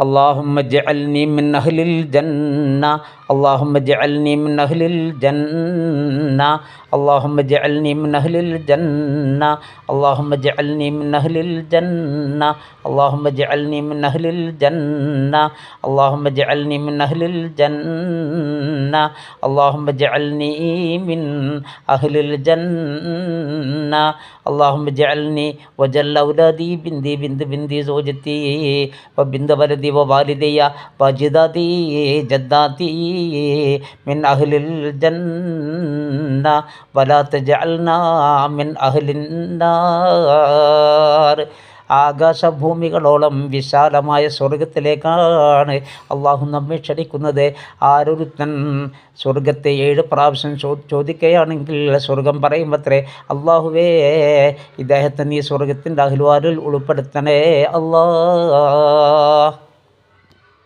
اللهم اجعلني من أهل الجنة اللهم اجعلني من أهل الجنة اللهم اجعلني من أهل الجنة اللهم اجعلني من أهل الجنة اللهم اجعلني من أهل الجنة اللهم اجعلني من أهل الجنة اللهم اجعلني من أهل الجنة اللهم اجعلني وجل أولادي بنتي بنت بنتي زوجتي وبنت ولدي ووالدي وجداتي جداتي من أهل الجنة ولا تجعلنا من أهل النار. ആകാശഭൂമികളോളം വിശാലമായ സ്വർഗത്തിലേക്കാണ് അള്ളാഹു നമ്മെ ക്ഷണിക്കുന്നത്. ആരൊരുത്തൻ സ്വർഗത്തെ 7 പ്രാവശ്യം ചോദിക്കുകയാണെങ്കിൽ സ്വർഗം പറയുമത്രേ, അള്ളാഹുവേ ഇദ്ദേഹത്തെ നീ സ്വർഗത്തിൻ്റെ അഹ്ലുവാരിൽ ഉൾപ്പെടുത്തണേ അല്ലാ.